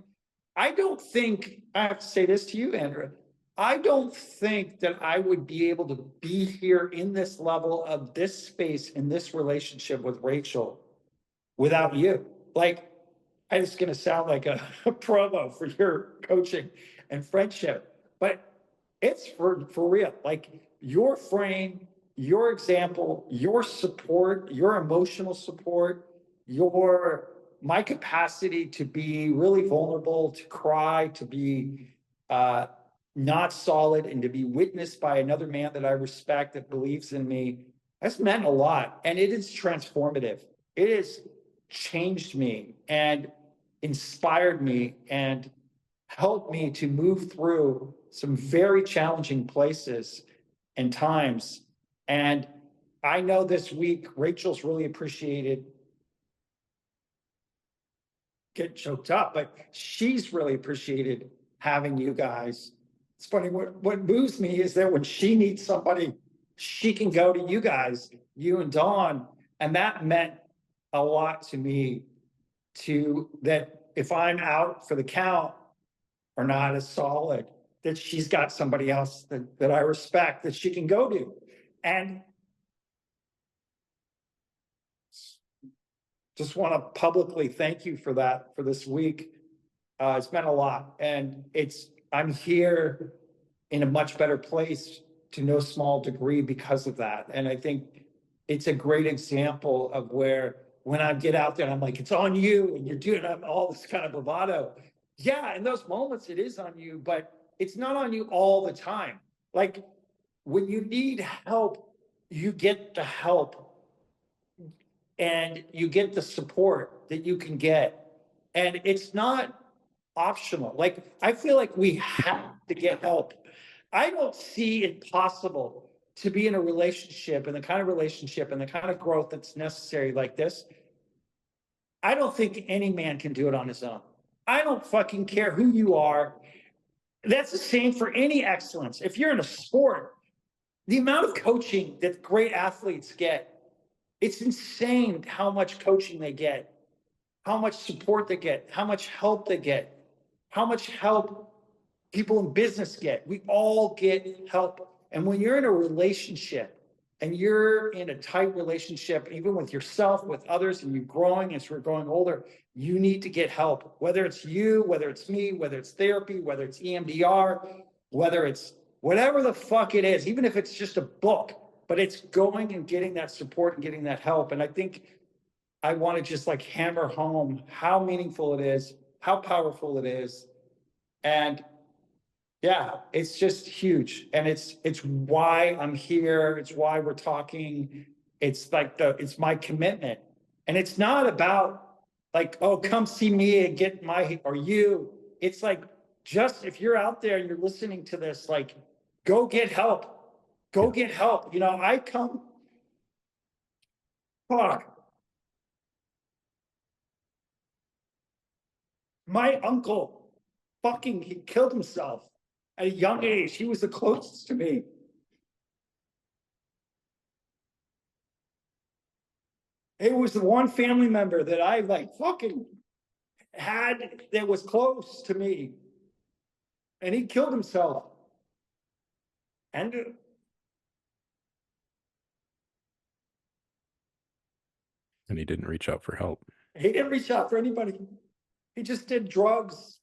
I don't think, I have to say this to you, Andrew. I don't think that I would be able to be here in this level of this space in this relationship with Rachel without you. Like, I'm just going to sound like a promo for your coaching and friendship, but it's for real. Like your frame, your example, your support, your emotional support, your my capacity to be really vulnerable, to cry, to be not solid, and to be witnessed by another man that I respect that believes in me. That's meant a lot, and it is transformative. It has changed me and inspired me and helped me to move through some very challenging places and times. And I know this week, Rachel's really appreciated, get choked up, but she's really appreciated having you guys. It's funny, what moves me is that when she needs somebody, she can go to you guys, you and Dawn. And that meant a lot to me, to that if I'm out for the count or not as solid, that she's got somebody else that I respect that she can go to. And just want to publicly thank you for that for this week. It's meant a lot. And I'm here in a much better place to no small degree because of that. And I think it's a great example of where when I get out there and I'm like, it's on you and you're doing all this kind of bravado. Yeah, in those moments it is on you, but it's not on you all the time. Like when you need help, you get the help and you get the support that you can get. And it's not optional. Like I feel like we have to get help. I don't see it possible to be in a relationship and the kind of relationship and the kind of growth that's necessary like this. I don't think any man can do it on his own. I don't fucking care who you are. That's the same for any excellence. If you're in a sport, the amount of coaching that great athletes get, it's insane how much coaching they get. how much support they get, how much help they get, how much help people in business get. We all get help. And when you're in a relationship and you're in a tight relationship, even with yourself, with others, and you're growing as we're growing older, you need to get help, whether it's you, whether it's me, whether it's therapy, whether it's EMDR, whether it's whatever the fuck it is, even if it's just a book, but it's going and getting that support and getting that help. And I think I want to just like hammer home how meaningful it is, how powerful it is. And yeah, it's just huge. And it's why I'm here. It's why we're talking. It's like it's my commitment. And it's not about like, oh, come see me and get my, or you. It's like, just if you're out there and you're listening to this, like, go get help. Go get help. You know, I come, fuck. My uncle fucking, he killed himself at a young age. He was the closest to me. It was the one family member that I like fucking had that was close to me. And he killed himself. And he didn't reach out for help. he didn't reach out for anybody. He just did drugs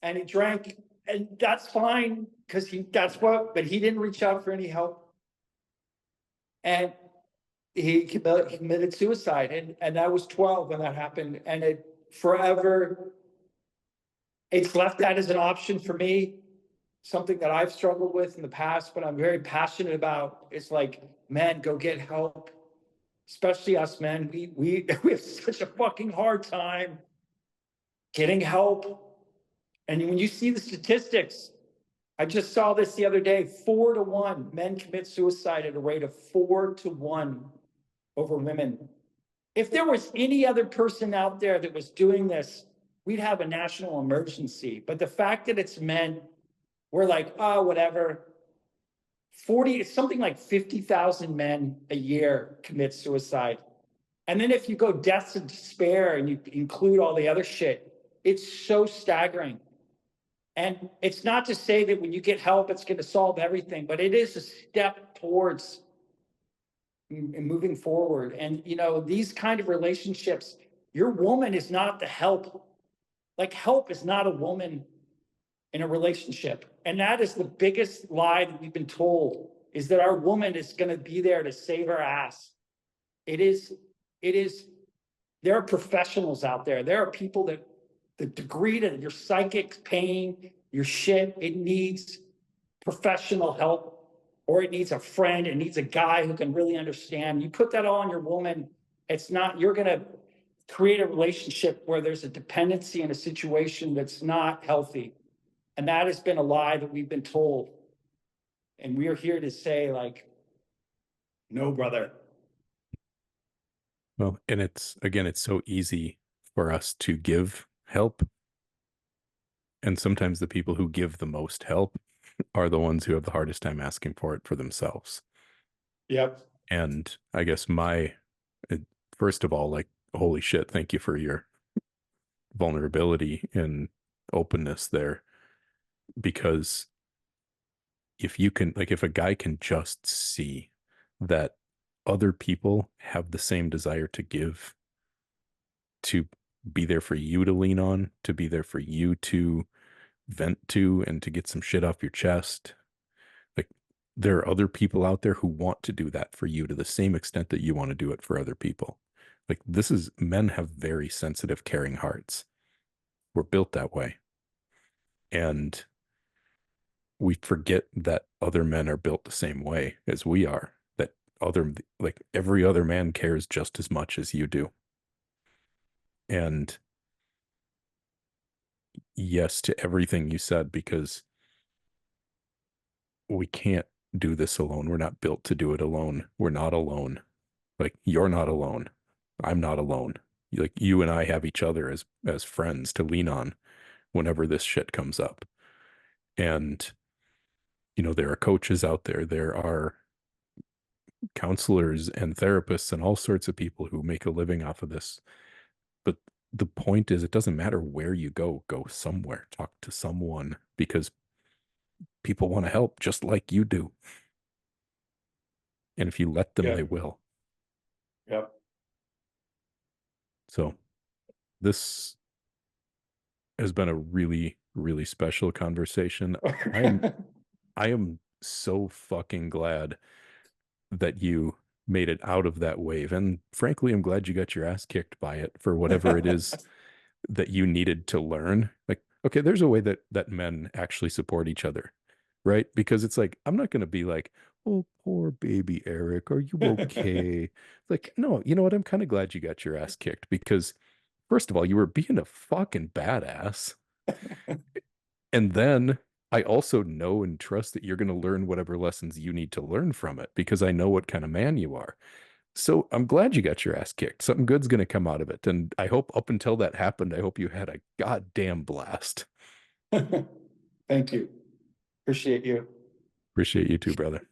and he drank, and that's fine because but he didn't reach out for any help. And he committed suicide. And I was 12 when that happened. And it forever, it's left that as an option for me, something that I've struggled with in the past, but I'm very passionate about. It's like, men, go get help. Especially us men, we have such a fucking hard time getting help. And when you see the statistics, I just saw this the other day, 4-1, men commit suicide at a rate of 4-1 over women. If there was any other person out there that was doing this, we'd have a national emergency. But the fact that it's men, we're like, oh, whatever. It's something like 50,000 men a year commit suicide. And then if you go deaths of despair and you include all the other shit, it's so staggering. And it's not to say that when you get help, it's going to solve everything, but it is a step towards moving forward. And, you know, these kind of relationships, your woman is not the help. Like, help is not a woman in a relationship. And that is the biggest lie that we've been told, is that our woman is going to be there to save our ass. It is, there are professionals out there. There are people that the degree to your psychic pain, your shit, it needs professional help, or it needs a friend. It needs a guy who can really understand. You put that all on your woman, it's not, you're going to create a relationship where there's a dependency in a situation that's not healthy. And that has been a lie that we've been told. And we are here to say, like, no, brother. Well, and it's so easy for us to give help. And sometimes the people who give the most help are the ones who have the hardest time asking for it for themselves. Yep. And I guess first of all, like, holy shit, thank you for your vulnerability and openness there. Because if you can, like, if a guy can just see that other people have the same desire to give, to be there for you to lean on, to be there for you to vent to, and to get some shit off your chest. Like, there are other people out there who want to do that for you to the same extent that you want to do it for other people. Like, men have very sensitive, caring hearts. We're built that way. And we forget that other men are built the same way as we are, that like every other man cares just as much as you do. And yes to everything you said, because we can't do this alone. We're not built to do it alone. We're not alone. Like, you're not alone. I'm not alone. Like, you and I have each other as friends to lean on whenever this shit comes up. And, you know, there are coaches out there. There are counselors and therapists and all sorts of people who make a living off of this. But the point is, it doesn't matter where you go somewhere, talk to someone, because people want to help just like you do. And if you let them, they Yep, will. yep. So this has been a really, really special conversation. I am I am so fucking glad that you made it out of that wave. And frankly, I'm glad you got your ass kicked by it for whatever it is that you needed to learn. Like, okay, there's a way that men actually support each other, right? Because it's like, I'm not going to be like, oh, poor baby Eric, are you okay? Like, no, you know what? I'm kind of glad you got your ass kicked because first of all, you were being a fucking badass. And then I also know and trust that you're going to learn whatever lessons you need to learn from it because I know what kind of man you are. So I'm glad you got your ass kicked. Something good's going to come out of it. And I hope up until that happened, I hope you had a goddamn blast. Thank you. Appreciate you. Appreciate you too, brother.